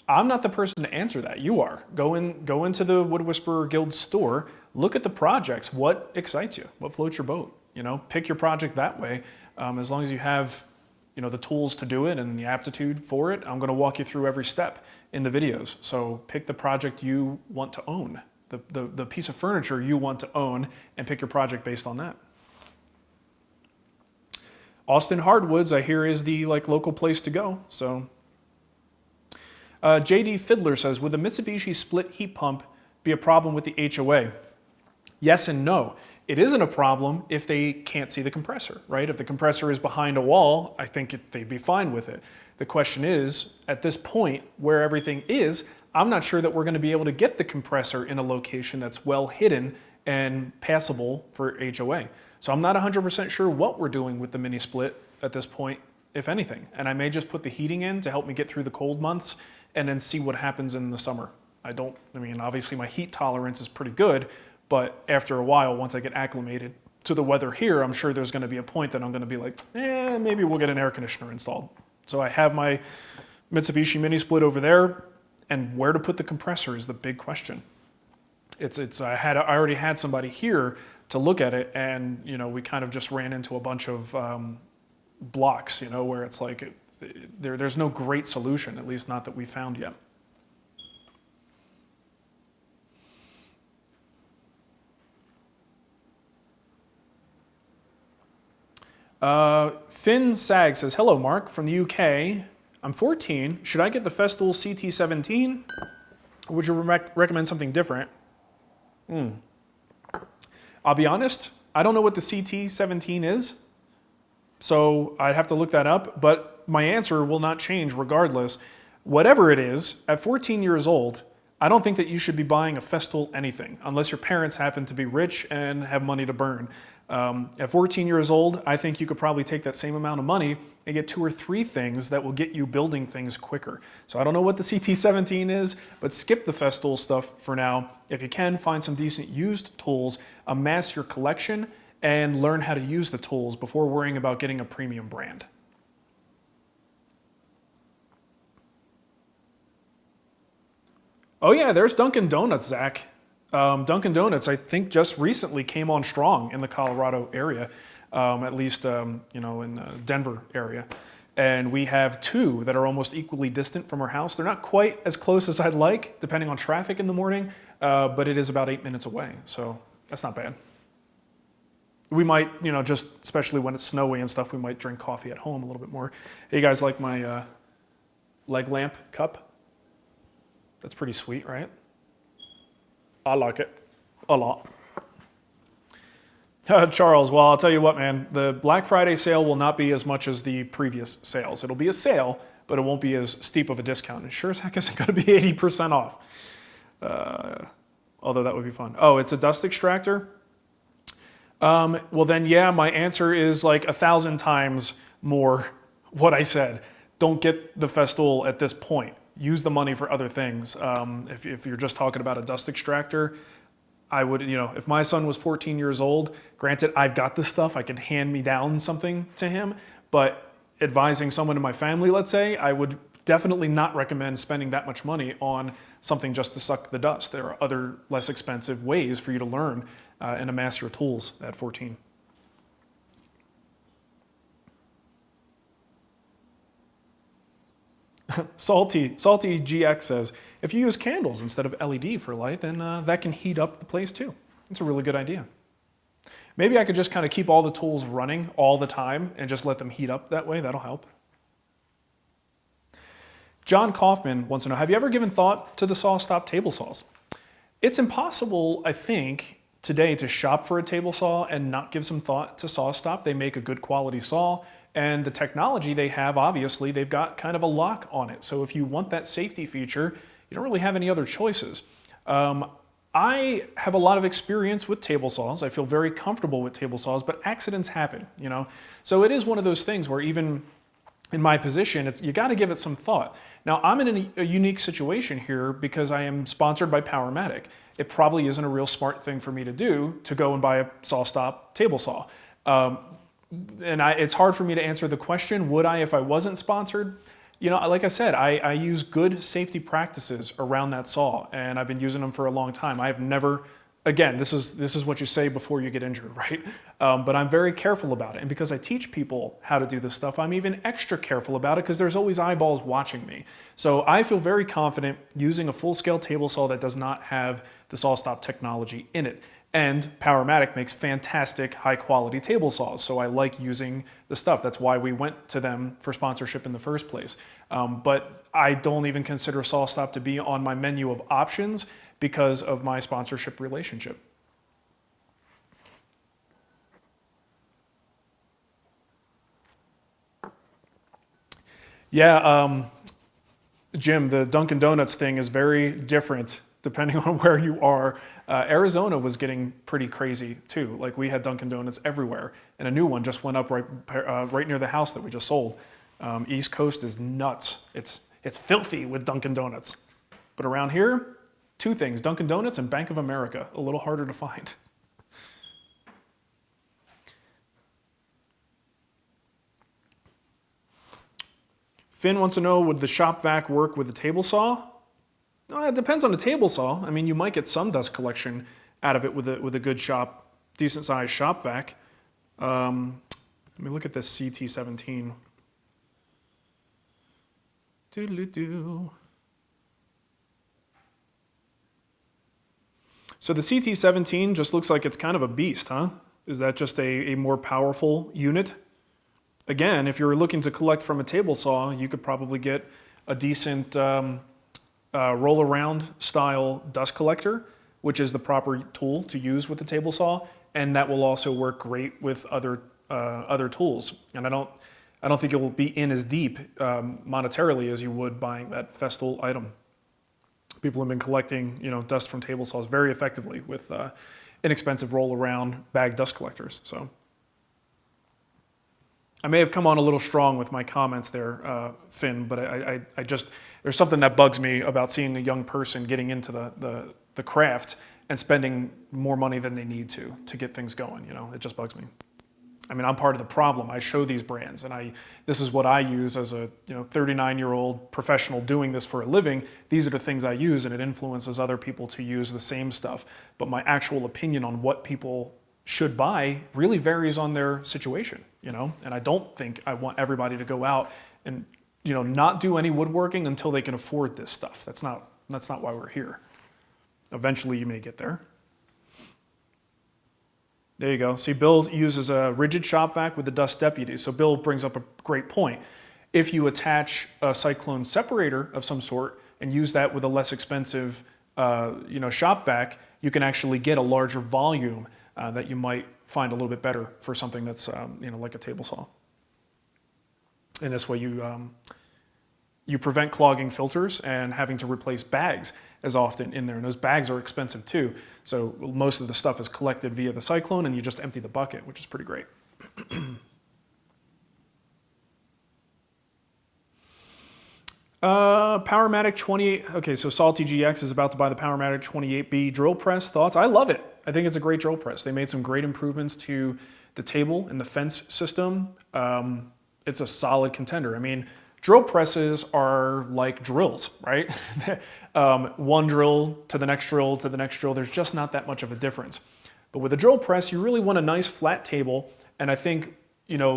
I'm not the person to answer that. You are. Go into the Wood Whisperer Guild store, look at the projects. What excites you? What floats your boat? Pick your project that way. As long as you have the tools to do it and the aptitude for it, I'm going to walk you through every step in the videos. So pick the project you want to own, the piece of furniture you want to own, and pick your project based on that. Austin Hardwoods, I hear, is the local place to go. So JD Fiddler says, would the Mitsubishi split heat pump be a problem with the HOA? Yes and no. It isn't a problem if they can't see the compressor, right? If the compressor is behind a wall, I think they'd be fine with it. The question is, at this point where everything is, I'm not sure that we're going to be able to get the compressor in a location that's well hidden and passable for HOA. So I'm not 100% sure what we're doing with the mini split at this point if anything. And I may just put the heating in to help me get through the cold months and then see what happens in the summer. I mean, obviously my heat tolerance is pretty good, but after a while, once I get acclimated to the weather here, I'm sure there's gonna be a point that I'm gonna be like, maybe we'll get an air conditioner installed. So I have my Mitsubishi mini split over there, and where to put the compressor is the big question. I already had somebody here to look at it, and we kind of just ran into a bunch of blocks, where it's like there's no great solution, at least not that we found yet. Finn Sag says, hello Mark, from the UK. I'm 14. Should I get the Festool CT17? Or would you recommend something different? I'll be honest, I don't know what the CT17 is, so I'd have to look that up, but my answer will not change regardless. Whatever it is, at 14 years old, I don't think that you should be buying a Festool anything, unless your parents happen to be rich and have money to burn. At 14 years old, I think you could probably take that same amount of money and get 2 or 3 things that will get you building things quicker. So I don't know what the CT17 is, but skip the Festool stuff for now. If you can, find some decent used tools, amass your collection, and learn how to use the tools before worrying about getting a premium brand. Oh yeah, there's Dunkin' Donuts, Zach. Dunkin' Donuts, I think, just recently came on strong in the Colorado area, at least in the Denver area. And we have 2 that are almost equally distant from our house. They're not quite as close as I'd like, depending on traffic in the morning, but it is about 8 minutes away, so that's not bad. We might, just especially when it's snowy and stuff, we might drink coffee at home a little bit more. Hey, you guys like my leg lamp cup? That's pretty sweet, right? I like it a lot. Charles, well, I'll tell you what, man. The Black Friday sale will not be as much as the previous sales. It'll be a sale, but it won't be as steep of a discount. It sure as heck isn't going to be 80% off. Although that would be fun. Oh, it's a dust extractor? Well then, yeah, my answer is like 1,000 times more what I said. Don't get the Festool at this point. Use the money for other things. If you're just talking about a dust extractor, I would, if my son was 14 years old, granted, I've got this stuff, I can hand me down something to him, but advising someone in my family, let's say, I would definitely not recommend spending that much money on something just to suck the dust. There are other less expensive ways for you to learn and amass your tools at 14. Salty GX says, if you use candles instead of LED for light, then that can heat up the place too. It's a really good idea. Maybe I could just kind of keep all the tools running all the time and just let them heat up that way. That'll help. John Kaufman wants to know, have you ever given thought to the SawStop table saws? It's impossible, I think, today to shop for a table saw and not give some thought to SawStop. They make a good quality saw. And the technology they have, obviously, they've got kind of a lock on it. So if you want that safety feature, you don't really have any other choices. I have a lot of experience with table saws. I feel very comfortable with table saws, but accidents happen, So it is one of those things where even in my position, you got to give it some thought. Now, I'm in a unique situation here because I am sponsored by Powermatic. It probably isn't a real smart thing for me to do to go and buy a SawStop table saw. And it's hard for me to answer the question, would I if I wasn't sponsored? Like I said, I use good safety practices around that saw, and I've been using them for a long time. I have never, again, this is what you say before you get injured, right? But I'm very careful about it. And because I teach people how to do this stuff, I'm even extra careful about it because there's always eyeballs watching me. So I feel very confident using a full-scale table saw that does not have the SawStop technology in it. And Powermatic makes fantastic high-quality table saws, so I like using the stuff. That's why we went to them for sponsorship in the first place. But I don't even consider SawStop to be on my menu of options because of my sponsorship relationship. Yeah, Jim, the Dunkin' Donuts thing is very different depending on where you are. Arizona was getting pretty crazy too. Like we had Dunkin' Donuts everywhere, and a new one just went up right near the house that we just sold. East Coast is nuts. It's filthy with Dunkin' Donuts. But around here, two things, Dunkin' Donuts and Bank of America, a little harder to find. Finn wants to know, would the shop vac work with the table saw? It depends on the table saw. I mean, you might get some dust collection out of it with a good decent sized shop vac. Let me look at this CT17. Doo-doo-doo. So the CT17 just looks like it's kind of a beast, huh? Is that just a more powerful unit? Again, if you're looking to collect from a table saw, you could probably get a decent roll-around style dust collector, which is the proper tool to use with the table saw, and that will also work great with other tools. And I don't think it will be in as deep monetarily as you would buying that Festool item. People have been collecting, dust from table saws very effectively with inexpensive roll-around bag dust collectors. So I may have come on a little strong with my comments there, Finn, but I just, there's something that bugs me about seeing a young person getting into the craft and spending more money than they need to get things going. It just bugs me. I mean, I'm part of the problem. I show these brands, and this is what I use as a 39-year-old professional doing this for a living. These are the things I use, and it influences other people to use the same stuff. But my actual opinion on what people should buy really varies on their situation, And I don't think I want everybody to go out and not do any woodworking until they can afford this stuff. That's not why we're here. Eventually, you may get there. There you go. See, Bill uses a rigid shop vac with the dust deputy. So Bill brings up a great point. If you attach a cyclone separator of some sort and use that with a less expensive, shop vac, you can actually get a larger volume that you might find a little bit better for something that's, like a table saw. And this way you prevent clogging filters and having to replace bags as often in there. And those bags are expensive too. So most of the stuff is collected via the cyclone and you just empty the bucket, which is pretty great. Powermatic 28, okay, so Salty GX is about to buy the Powermatic 28B drill press. Thoughts? I love it. I think it's a great drill press. They made some great improvements to the table and the fence system. It's a solid contender. I mean, drill presses are like drills, right? One drill to the next drill to the next drill. There's just not that much of a difference. But with a drill press, you really want a nice flat table. And I think,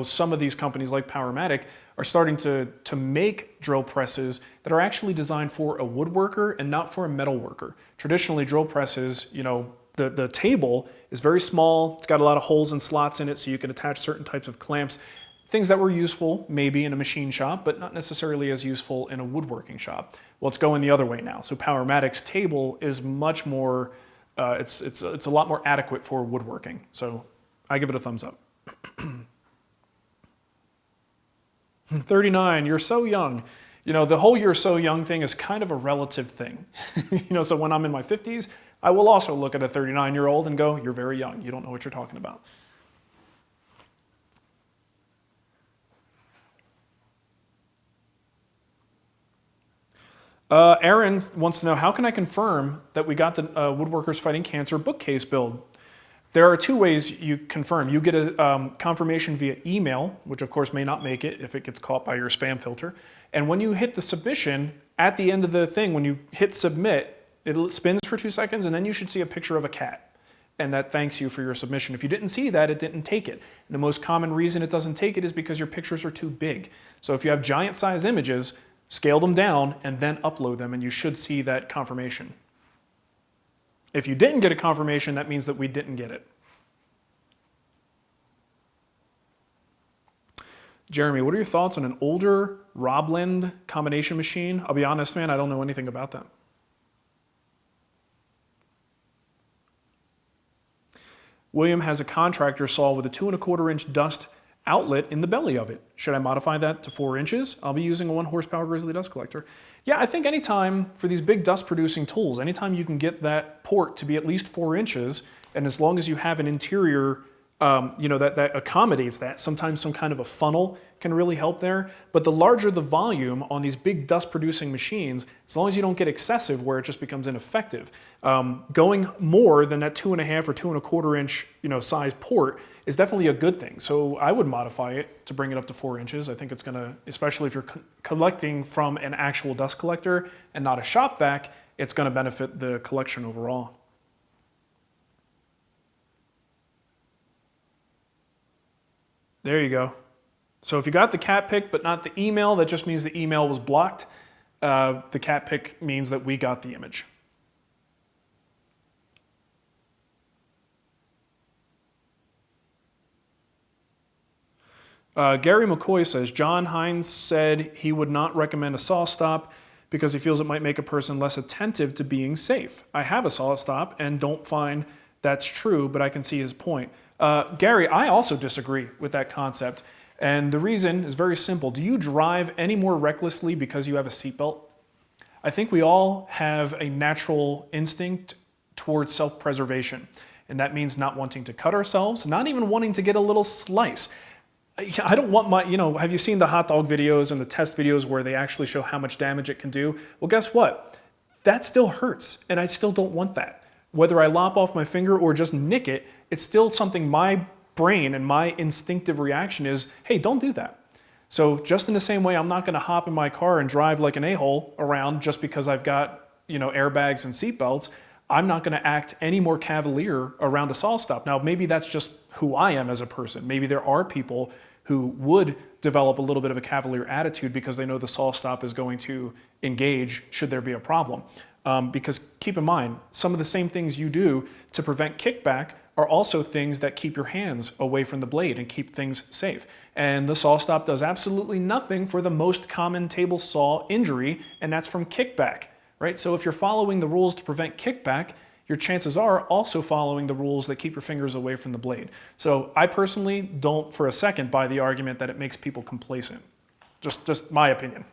some of these companies like Powermatic are starting to make drill presses that are actually designed for a woodworker and not for a metal worker. Traditionally, drill presses, the table is very small. It's got a lot of holes and slots in it, so you can attach certain types of clamps. Things that were useful maybe in a machine shop, but not necessarily as useful in a woodworking shop. Well, it's going the other way now. So Powermatic's table is much more, it's a lot more adequate for woodworking. So I give it a thumbs up. 39, you're so young. The whole you're so young thing is kind of a relative thing. So when I'm in my 50s, I will also look at a 39-year-old and go, you're very young. You don't know what you're talking about. Aaron wants to know, how can I confirm that we got the Woodworkers Fighting Cancer bookcase build? There are two ways you confirm. You get a confirmation via email, which of course may not make it if it gets caught by your spam filter. And when you hit the submission, at the end of the thing, when you hit submit, it spins for 2 seconds and then you should see a picture of a cat. And that thanks you for your submission. If you didn't see that, it didn't take it. And the most common reason it doesn't take it is because your pictures are too big. So if you have giant size images, scale them down and then upload them and you should see that confirmation. If you didn't get a confirmation, that means that we didn't get it. Jeremy, what are your thoughts on an older Robland combination machine? I'll be honest, man, I don't know anything about that. William has a contractor saw with a 2¼ inch dust outlet in the belly of it. Should I modify that to 4 inches? I'll be using a 1 horsepower Grizzly dust collector. Yeah, I think anytime for these big dust producing tools, anytime you can get that port to be at least 4 inches, and as long as you have an interior that accommodates that. Sometimes some kind of a funnel can really help there. But the larger the volume on these big dust producing machines, as long as you don't get excessive where it just becomes ineffective, going more than that 2.5 or 2.25 inch size port is definitely a good thing. So I would modify it to bring it up to 4 inches. I think it's gonna, especially if you're collecting from an actual dust collector and not a shop vac, it's gonna benefit the collection overall. There you go. So if you got the cat pick but not the email, that just means the email was blocked. The cat pick means that we got the image. Gary McCoy says, John Hines said he would not recommend a SawStop because he feels it might make a person less attentive to being safe. I have a SawStop and don't find that's true, but I can see his point. Gary, I also disagree with that concept. And the reason is very simple. Do you drive any more recklessly because you have a seatbelt? I think we all have a natural instinct towards self-preservation. And that means not wanting to cut ourselves, not even wanting to get a little slice. I don't want my, have you seen the hot dog videos and the test videos where they actually show how much damage it can do? Well, guess what? That still hurts, and I still don't want that. Whether I lop off my finger or just nick it, it's still something my brain and my instinctive reaction is, hey, don't do that. So just in the same way, I'm not gonna hop in my car and drive like an a-hole around just because I've got, airbags and seatbelts. I'm not gonna act any more cavalier around a SawStop. Now, maybe that's just who I am as a person. Maybe there are people who would develop a little bit of a cavalier attitude because they know the SawStop is going to engage should there be a problem. Because keep in mind, some of the same things you do to prevent kickback are also things that keep your hands away from the blade and keep things safe. And the SawStop does absolutely nothing for the most common table saw injury, and that's from kickback, right? So if you're following the rules to prevent kickback, your chances are also following the rules that keep your fingers away from the blade. So I personally don't for a second buy the argument that it makes people complacent. Just my opinion.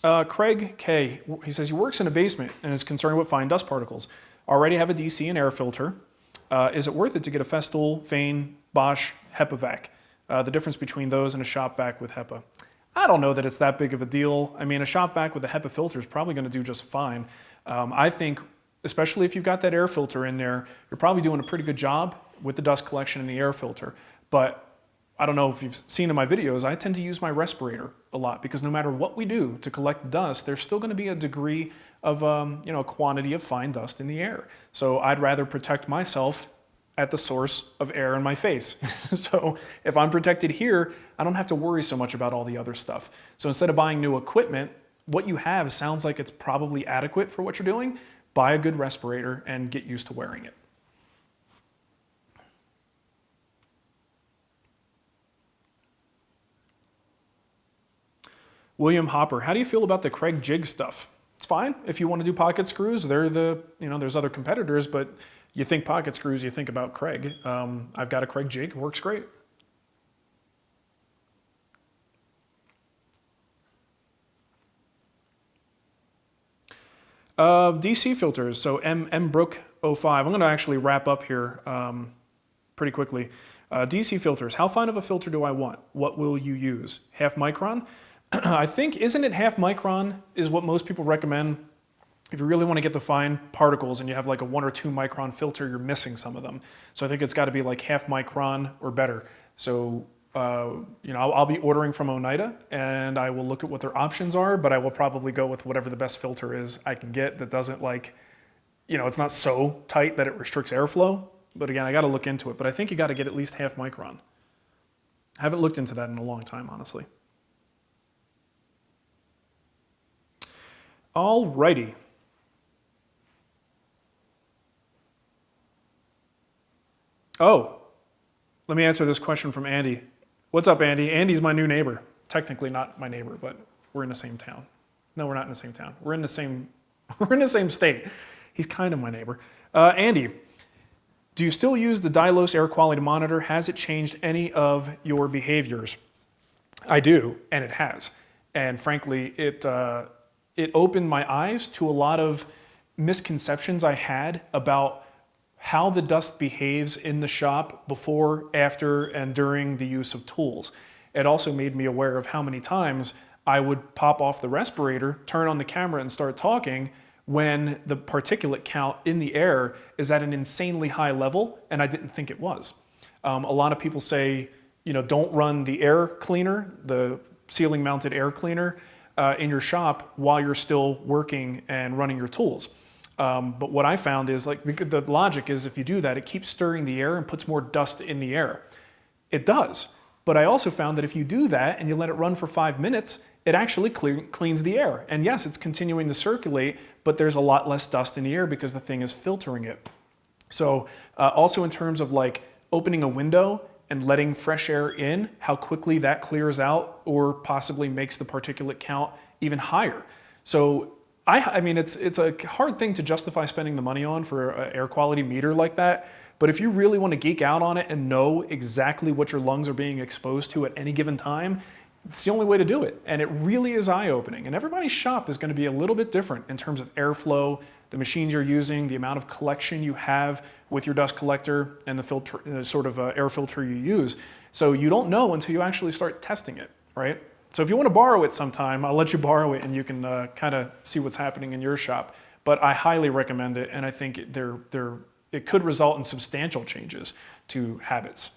Kreg K, he says he works in a basement and is concerned with fine dust particles. Already have a DC and air filter. Is it worth it to get a Festool, Fein, Bosch, HEPA vac? The difference between those and a shop vac with HEPA. I don't know that it's that big of a deal. I mean, a shop vac with a HEPA filter is probably going to do just fine. I think, especially if you've got that air filter in there, you're probably doing a pretty good job with the dust collection and the air filter. But I don't know if you've seen in my videos, I tend to use my respirator a lot because no matter what we do to collect the dust, there's still going to be a degree of, a quantity of fine dust in the air. So I'd rather protect myself at the source of air in my face. So if I'm protected here, I don't have to worry so much about all the other stuff. So instead of buying new equipment, what you have sounds like it's probably adequate for what you're doing. Buy a good respirator and get used to wearing it. William Hopper, how do you feel about the Kreg jig stuff? It's fine if you want to do pocket screws. They're there's other competitors, but you think pocket screws, you think about Kreg. I've got a Kreg jig, it works great. DC filters, so Brook 05. I'm going to actually wrap up here pretty quickly. DC filters, how fine of a filter do I want? What will you use? Half micron? I think, isn't it half micron is what most people recommend? If you really want to get the fine particles and you have like a 1 or 2 micron filter, you're missing some of them. So I think it's got to be like half micron or better. So, I'll be ordering from Oneida and I will look at what their options are, but I will probably go with whatever the best filter is I can get that doesn't it's not so tight that it restricts airflow. But again, I got to look into it. But I think you got to get at least half micron. I haven't looked into that in a long time, honestly. Alrighty. Oh, let me answer this question from Andy. What's up, Andy? Andy's my new neighbor. Technically not my neighbor, but we're in the same town. No, we're not in the same town. We're in the same state. He's kind of my neighbor. Andy, do you still use the Dylos air quality monitor? Has it changed any of your behaviors? I do, and it has. And frankly, it opened my eyes to a lot of misconceptions I had about how the dust behaves in the shop before, after, and during the use of tools. It also made me aware of how many times I would pop off the respirator, turn on the camera, and start talking when the particulate count in the air is at an insanely high level, and I didn't think it was. A lot of people say, don't run the air cleaner, the ceiling mounted air cleaner, in your shop while you're still working and running your tools. But what I found is the logic is if you do that, it keeps stirring the air and puts more dust in the air. It does. But I also found that if you do that and you let it run for 5 minutes, it actually cleans the air. And yes, it's continuing to circulate, but there's a lot less dust in the air because the thing is filtering it. So also in terms of opening a window and letting fresh air in, how quickly that clears out or possibly makes the particulate count even higher. So I mean, it's a hard thing to justify spending the money on for an air quality meter like that. But if you really want to geek out on it and know exactly what your lungs are being exposed to at any given time, it's the only way to do it. And it really is eye-opening. And everybody's shop is going to be a little bit different in terms of airflow, the machines you're using, the amount of collection you have with your dust collector, and the filter, air filter you use. So you don't know until you actually start testing it, right? So if you want to borrow it sometime, I'll let you borrow it and you can kind of see what's happening in your shop. But I highly recommend it, and I think it could result in substantial changes to habits.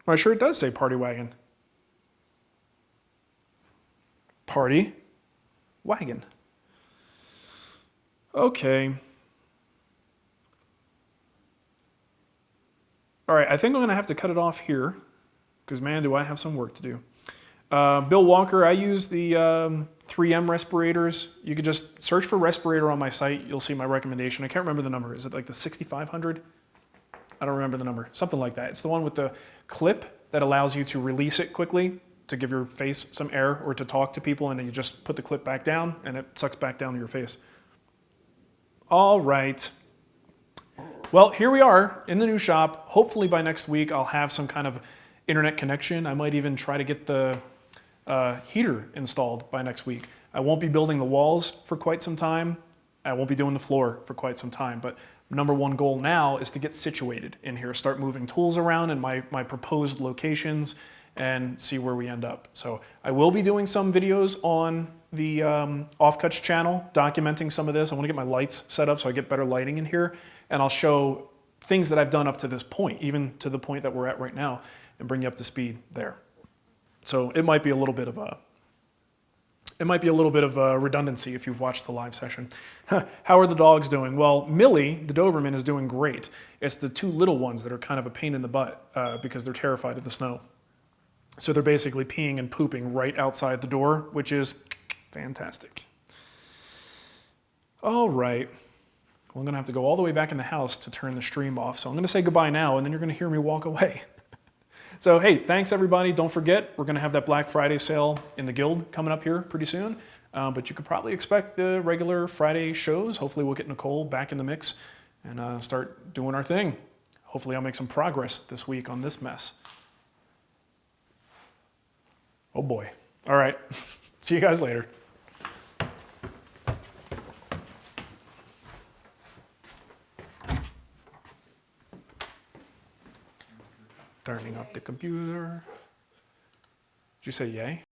My shirt does say Party Wagon. Party Wagon. Okay. All right, I think I'm going to have to cut it off here because, man, do I have some work to do. Bill Walker, I use the 3M respirators. You could just search for respirator on my site. You'll see my recommendation. I can't remember the number. Is it the 6500? I don't remember the number. Something like that. It's the one with the clip that allows you to release it quickly to give your face some air or to talk to people, and then you just put the clip back down and it sucks back down to your face. All right. Well, here we are in the new shop. Hopefully by next week I'll have some kind of internet connection. I might even try to get the heater installed by next week. I won't be building the walls for quite some time. I won't be doing the floor for quite some time, but number one goal now is to get situated in here, start moving tools around in my proposed locations and see where we end up. So I will be doing some videos on the Offcuts channel, documenting some of this. I want to get my lights set up so I get better lighting in here, and I'll show things that I've done up to this point, even to the point that we're at right now, and bring you up to speed there. So it might be a little bit of redundancy if you've watched the live session. How are the dogs doing? Well, Millie, the Doberman, is doing great. It's the two little ones that are kind of a pain in the butt because they're terrified of the snow. So they're basically peeing and pooping right outside the door, which is fantastic. All right. Well, I'm going to have to go all the way back in the house to turn the stream off. So I'm going to say goodbye now, and then you're going to hear me walk away. So, hey, thanks, everybody. Don't forget, we're going to have that Black Friday sale in the Guild coming up here pretty soon. But you could probably expect the regular Friday shows. Hopefully we'll get Nicole back in the mix and start doing our thing. Hopefully I'll make some progress this week on this mess. Oh, boy. All right. See you guys later. Turning off the computer. Did you say yay?